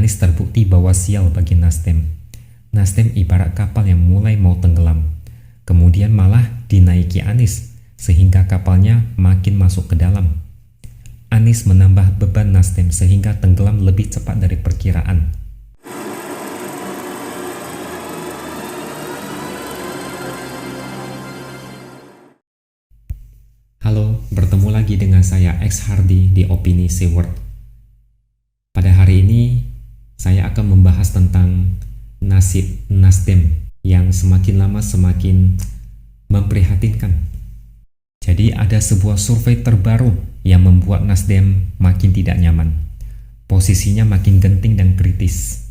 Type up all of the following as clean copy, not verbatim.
Anies terbukti bahwa sial bagi Nasdem. Nasdem ibarat kapal yang mulai mau tenggelam, kemudian malah dinaiki Anies, sehingga kapalnya makin masuk ke dalam. Anies menambah beban Nasdem sehingga tenggelam lebih cepat dari perkiraan. Halo, bertemu lagi dengan saya X Hardy di Opini Seward. Pada hari ini, saya akan membahas tentang nasib Nasdem yang semakin lama semakin memprihatinkan. Jadi ada sebuah survei terbaru yang membuat Nasdem makin tidak nyaman. Posisinya makin genting dan kritis.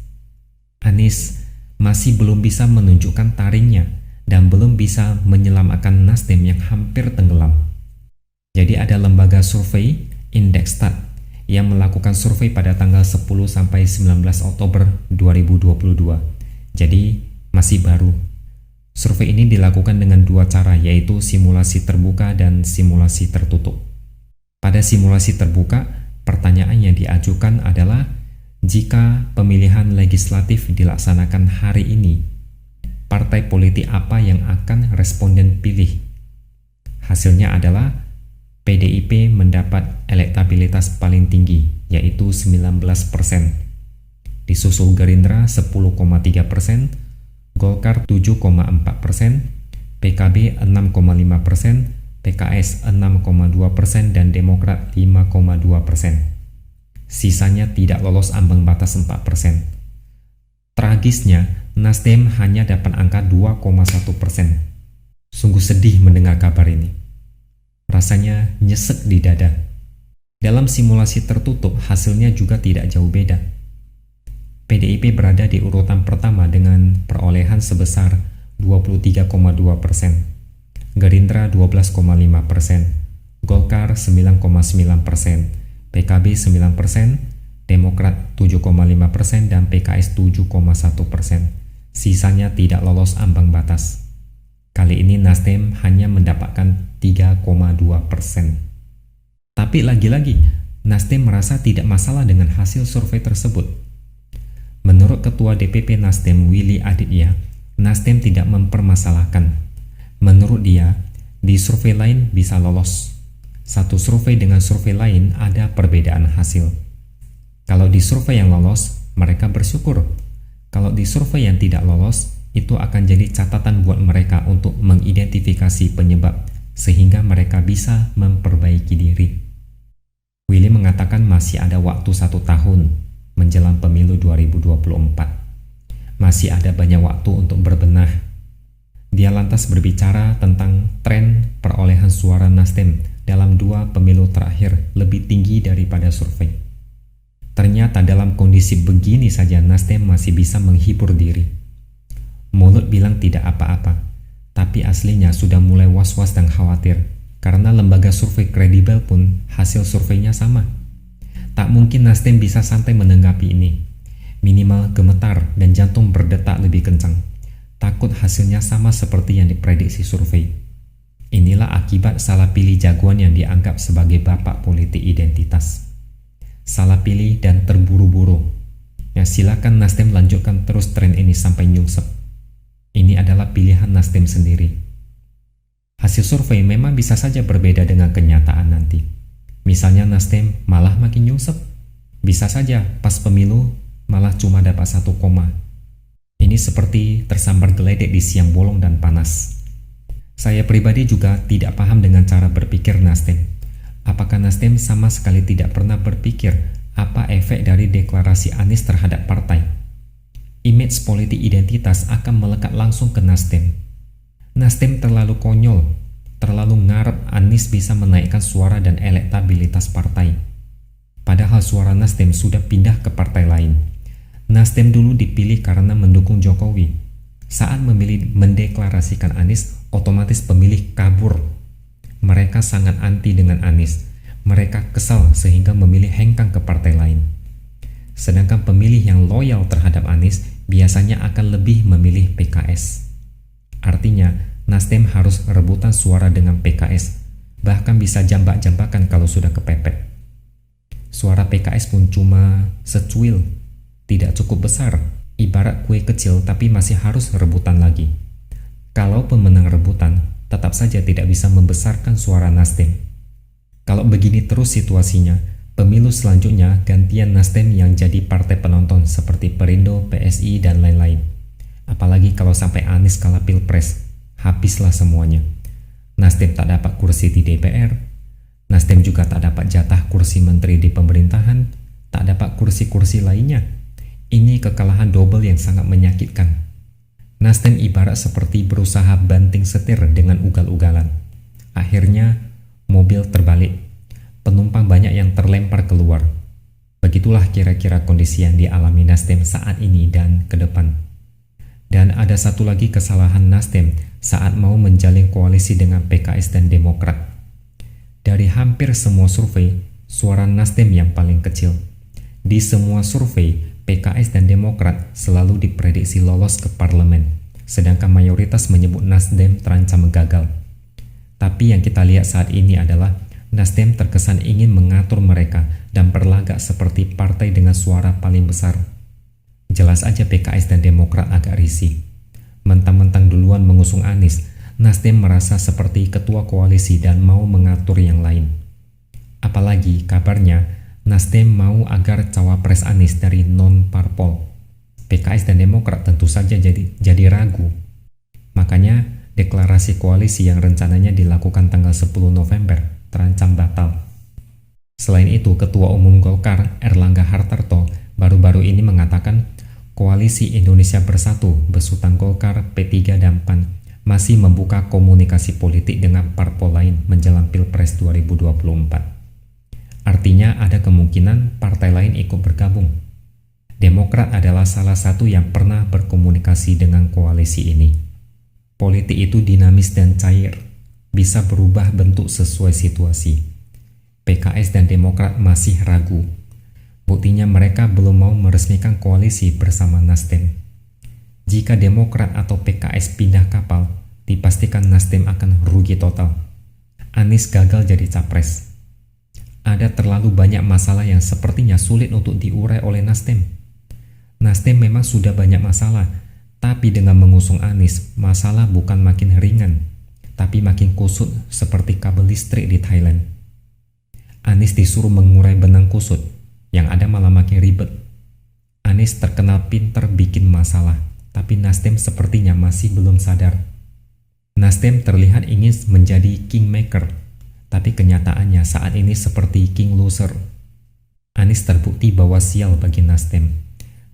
Anies masih belum bisa menunjukkan taringnya dan belum bisa menyelamatkan Nasdem yang hampir tenggelam. Jadi ada lembaga survei Indekstat yang melakukan survei pada tanggal 10 sampai 19 Oktober 2022. Jadi masih baru. Survei ini dilakukan dengan dua cara, yaitu simulasi terbuka dan simulasi tertutup. Pada simulasi terbuka, pertanyaan yang diajukan adalah jika pemilihan legislatif dilaksanakan hari ini, partai politik apa yang akan responden pilih? Hasilnya adalah PDIP mendapat elektabilitas paling tinggi, yaitu 19%. Disusul Gerindra 10,3%, Golkar 7,4%, PKB 6,5%, PKS 6,2% dan Demokrat 5,2%. Sisanya tidak lolos ambang batas 4%. Tragisnya, Nasdem hanya dapat angka 2,1%. Sungguh sedih mendengar kabar ini. Rasanya nyesek di dada. Dalam simulasi tertutup, hasilnya juga tidak jauh beda. PDIP berada di urutan pertama dengan perolehan sebesar 23,2%, Gerindra 12,5%, Golkar 9,9%, PKB 9%, Demokrat 7,5% dan PKS 7,1%. Sisanya tidak lolos ambang batas. Kali ini Nasdem hanya mendapatkan 3,2%. Tapi lagi-lagi, Nasdem merasa tidak masalah dengan hasil survei tersebut. Menurut Ketua DPP Nasdem Willy Aditya, Nasdem tidak mempermasalahkan. Menurut dia, di survei lain bisa lolos. Satu survei dengan survei lain ada perbedaan hasil. Kalau di survei yang lolos, mereka bersyukur. Kalau di survei yang tidak lolos, itu akan jadi catatan buat mereka untuk mengidentifikasi penyebab sehingga mereka bisa memperbaiki diri. Willy mengatakan masih ada waktu 1 tahun menjelang pemilu 2024. Masih ada banyak waktu untuk berbenah. Dia lantas berbicara tentang tren perolehan suara Nasdem dalam 2 pemilu terakhir lebih tinggi daripada survei. Ternyata dalam kondisi begini saja Nasdem masih bisa menghibur diri. Mulut bilang tidak apa-apa, tapi aslinya sudah mulai was-was dan khawatir karena lembaga survei kredibel pun hasil surveinya sama. Tak mungkin Nasdem bisa santai menanggapi ini. Minimal gemetar dan jantung berdetak lebih kencang. Takut hasilnya sama seperti yang diprediksi survei. Inilah akibat salah pilih jagoan yang dianggap sebagai bapak politik identitas. Salah pilih dan terburu-buru. Ya silakan Nasdem lanjutkan terus tren ini sampai nyungsep. Ini adalah pilihan Nasdem sendiri. Hasil survei memang bisa saja berbeda dengan kenyataan nanti. Misalnya Nasdem malah makin nyungsep. Bisa saja pas pemilu malah cuma dapat 1 koma. Ini seperti tersambar geledek di siang bolong dan panas. Saya pribadi juga tidak paham dengan cara berpikir Nasdem. Apakah Nasdem sama sekali tidak pernah berpikir apa efek dari deklarasi Anies terhadap partai? Image politik identitas akan melekat langsung ke Nasdem. Nasdem terlalu konyol, terlalu ngarep Anies bisa menaikkan suara dan elektabilitas partai. Padahal suara Nasdem sudah pindah ke partai lain. Nasdem dulu dipilih karena mendukung Jokowi. Saat memilih mendeklarasikan Anies, otomatis pemilih kabur. Mereka sangat anti dengan Anies. Mereka kesal sehingga memilih hengkang ke partai lain. Sedangkan pemilih yang loyal terhadap Anies biasanya akan lebih memilih PKS. Artinya, Nasdem harus rebutan suara dengan PKS, bahkan bisa jambak-jambakan kalau sudah kepepet. Suara PKS pun cuma secuil, Tidak cukup besar, ibarat kue kecil tapi masih harus rebutan lagi. Kalau pemenang rebutan, tetap saja tidak bisa membesarkan suara Nasdem. Kalau begini terus situasinya, pemilu selanjutnya gantian Nasdem yang jadi partai penonton seperti Perindo, PSI, dan lain-lain. Apalagi kalau sampai Anies kalah pilpres, habislah semuanya. Nasdem tak dapat kursi di DPR, Nasdem juga tak dapat jatah kursi menteri di pemerintahan, tak dapat kursi-kursi lainnya. Ini kekalahan double yang sangat menyakitkan. Nasdem ibarat seperti berusaha banting setir dengan ugal-ugalan. Akhirnya, mobil terbalik. Penumpang banyak yang terlempar keluar. Begitulah kira-kira kondisi yang dialami Nasdem saat ini dan ke depan. Dan ada satu lagi kesalahan Nasdem saat mau menjalin koalisi dengan PKS dan Demokrat. Dari hampir semua survei, suara Nasdem yang paling kecil. Di semua survei, PKS dan Demokrat selalu diprediksi lolos ke parlemen, sedangkan mayoritas menyebut Nasdem terancam gagal. Tapi yang kita lihat saat ini adalah Nasdem terkesan ingin mengatur mereka dan berlagak seperti partai dengan suara paling besar. Jelas aja PKS dan Demokrat agak risih. Mentang-mentang duluan mengusung Anies, Nasdem merasa seperti ketua koalisi dan mau mengatur yang lain. Apalagi kabarnya Nasdem mau agar cawapres Anies dari non-parpol. PKS dan Demokrat tentu saja jadi ragu. Makanya deklarasi koalisi yang rencananya dilakukan tanggal 10 November terancam batal. Selain itu, Ketua Umum Golkar Erlangga Hartarto baru-baru ini mengatakan Koalisi Indonesia Bersatu besutan Golkar, P3 dan PAN masih membuka komunikasi politik dengan parpol lain menjelang Pilpres 2024. Artinya ada kemungkinan partai lain ikut bergabung. Demokrat adalah salah satu yang pernah berkomunikasi dengan koalisi ini. Politik itu dinamis dan cair, bisa berubah bentuk sesuai situasi. PKS dan Demokrat masih ragu. Buktinya mereka belum mau meresmikan koalisi bersama Nasdem. Jika Demokrat atau PKS pindah kapal, dipastikan Nasdem akan rugi total. Anies gagal jadi capres. Ada terlalu banyak masalah yang sepertinya sulit untuk diurai oleh Nasdem. Nasdem memang sudah banyak masalah, tapi dengan mengusung Anies, masalah bukan makin ringan, tapi makin kusut seperti kabel listrik di Thailand. Anies disuruh mengurai benang kusut, yang ada malah makin ribet. Anies terkenal pinter bikin masalah, tapi Nasdem sepertinya masih belum sadar. Nasdem terlihat ingin menjadi kingmaker, tapi kenyataannya saat ini seperti king loser. Anies terbukti bahwa sial bagi Nasdem.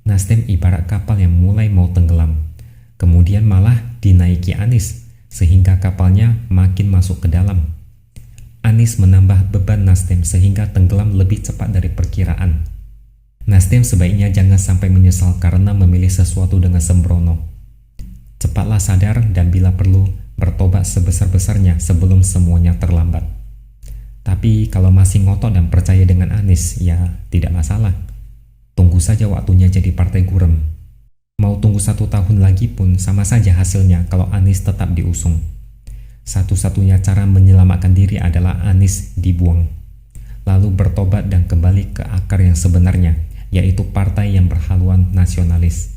Nasdem ibarat kapal yang mulai mau tenggelam, kemudian malah dinaiki Anies, sehingga kapalnya makin masuk ke dalam. Anies menambah beban Nasdem sehingga tenggelam lebih cepat dari perkiraan. Nasdem sebaiknya jangan sampai menyesal karena memilih sesuatu dengan sembrono. Cepatlah sadar dan bila perlu, bertobat sebesar-besarnya sebelum semuanya terlambat. Tapi kalau masih ngotot dan percaya dengan Anies, ya tidak masalah. Tunggu saja waktunya jadi partai gurem. Mau tunggu 1 tahun lagi pun sama saja hasilnya kalau Anies tetap diusung. Satu-satunya cara menyelamatkan diri adalah Anies dibuang, lalu bertobat dan kembali ke akar yang sebenarnya, yaitu partai yang berhaluan nasionalis.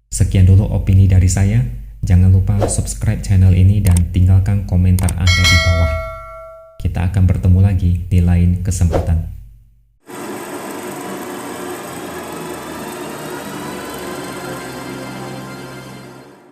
Sekian dulu opini dari saya. Jangan lupa subscribe channel ini dan tinggalkan komentar Anda di bawah. Kita akan bertemu lagi di lain kesempatan.